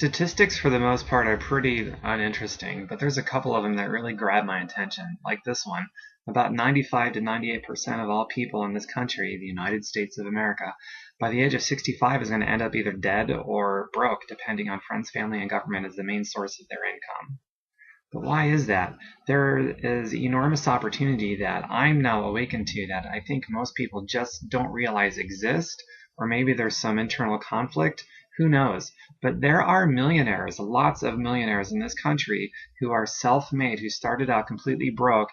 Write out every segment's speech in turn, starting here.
Statistics, for the most part, are pretty uninteresting, but there's a couple of them that really grab my attention, like this one. About 95 to 98% of all people in this country, the United States of America, by the age of 65 is going to end up either dead or broke, depending on friends, family, and government as the main source of their income. But why is that? There is enormous opportunity that I'm now awakened to that I think most people just don't realize exist, or maybe there's some internal conflict. Who knows? But there are millionaires, lots of millionaires in this country who are self-made, who started out completely broke,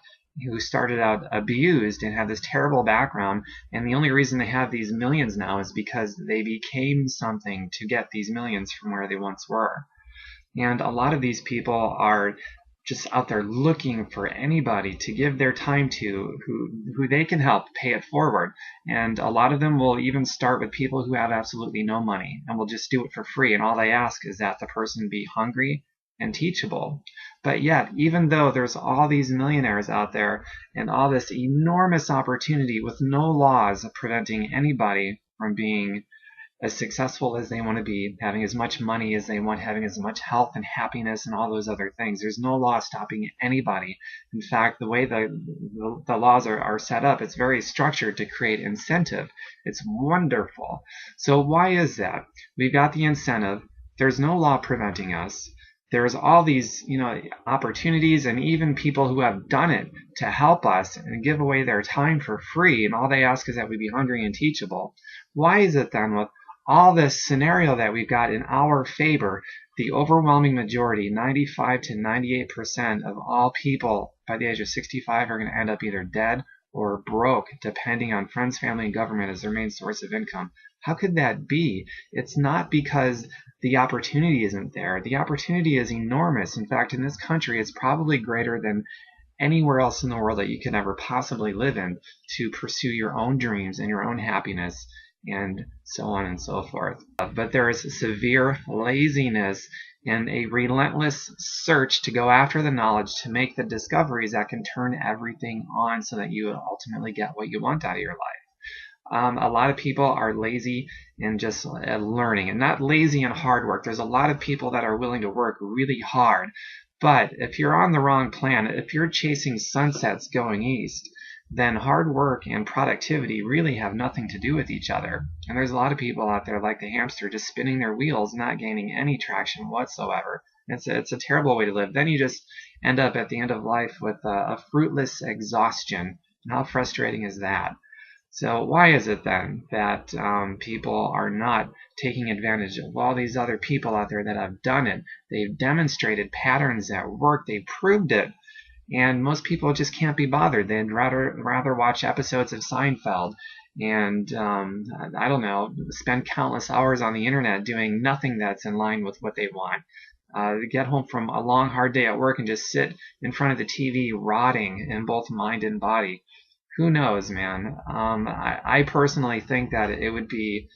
who started out abused and had this terrible background, and the only reason they have these millions now is because they became something to get these millions from where they once were. And a lot of these people are just out there looking for anybody to give their time to who they can help pay it forward. And a lot of them will even start with people who have absolutely no money and will just do it for free. And all they ask is that the person be hungry and teachable. But yet, even though there's all these millionaires out there and all this enormous opportunity with no laws preventing anybody from being as successful as they want to be, having as much money as they want, having as much health and happiness and all those other things. There's no law stopping anybody. In fact, the way the laws are set up, it's very structured to create incentive. It's wonderful. So why is that? We've got the incentive. There's no law preventing us. There's all these, opportunities, and even people who have done it to help us and give away their time for free, and all they ask is that we be hungry and teachable. Why is it then, with all this scenario that we've got in our favor, the overwhelming majority, 95 to 98% of all people by the age of 65 are going to end up either dead or broke, depending on friends, family, and government as their main source of income? How could that be? It's not because the opportunity isn't there. The opportunity is enormous. In fact, in this country, it's probably greater than anywhere else in the world that you could ever possibly live in to pursue your own dreams and your own happiness, and so on and so forth. But there is severe laziness and a relentless search to go after the knowledge, to make the discoveries that can turn everything on so that you ultimately get what you want out of your life. A lot of people are lazy in just learning, and not lazy in hard work. There's a lot of people that are willing to work really hard, but if you're on the wrong planet, if you're chasing sunsets going east, then hard work and productivity really have nothing to do with each other. And there's a lot of people out there like the hamster, just spinning their wheels, not gaining any traction whatsoever. It's a terrible way to live. Then you just end up at the end of life with a fruitless exhaustion. And how frustrating is that? So why is it then that people are not taking advantage of all these other people out there that have done it? They've demonstrated patterns that work. They've proved it. And most people just can't be bothered. They'd rather watch episodes of Seinfeld and, I don't know, spend countless hours on the internet doing nothing that's in line with what they want. Get home from a long, hard day at work and just sit in front of the TV rotting in both mind and body. Who knows, man? I personally think that it would be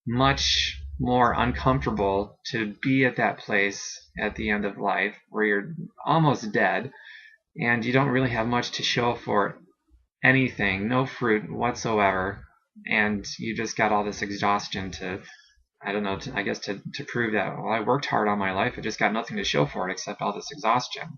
much more uncomfortable to be at that place at the end of life where you're almost dead, and you don't really have much to show for anything, no fruit whatsoever, and you just got all this exhaustion to, I don't know, I guess to prove that, well, I worked hard all my life, I just got nothing to show for it except all this exhaustion.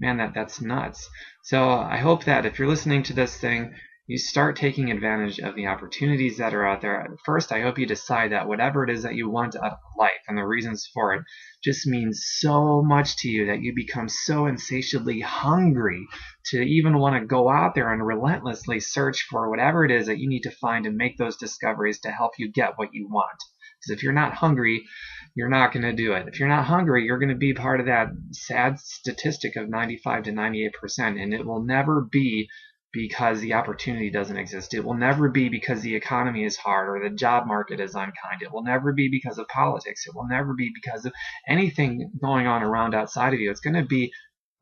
Man, that's nuts. So I hope that if you're listening to this thing, you start taking advantage of the opportunities that are out there. First, I hope you decide that whatever it is that you want out of life and the reasons for it just means so much to you that you become so insatiably hungry to even want to go out there and relentlessly search for whatever it is that you need to find and make those discoveries to help you get what you want. Because if you're not hungry, you're not going to do it. If you're not hungry, you're going to be part of that sad statistic of 95 to 98%, and it will never be because the opportunity doesn't exist. It will never be because the economy is hard or the job market is unkind. It will never be because of politics. It will never be because of anything going on around outside of you. It's going to be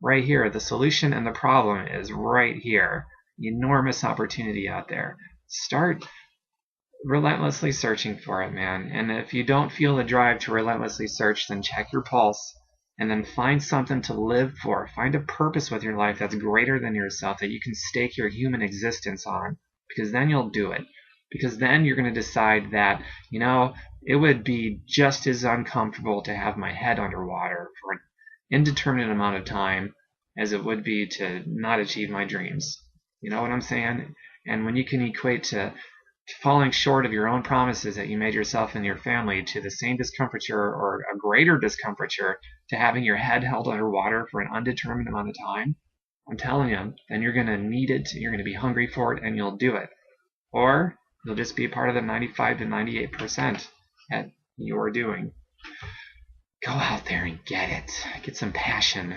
right here. The solution and the problem is right here. Enormous opportunity out there. Start relentlessly searching for it, man. And if you don't feel the drive to relentlessly search, then check your pulse. And then find something to live for. Find a purpose with your life that's greater than yourself, that you can stake your human existence on. Because then you'll do it. Because then you're going to decide that, it would be just as uncomfortable to have my head underwater for an indeterminate amount of time as it would be to not achieve my dreams. You know what I'm saying? And when you can equate to falling short of your own promises that you made yourself and your family to the same discomfiture or a greater discomfiture to having your head held underwater for an undetermined amount of time, I'm telling you, then you're going to need it, you're going to be hungry for it, and you'll do it. Or you'll just be part of the 95 to 98% at your doing. Go out there and get it. Get some passion.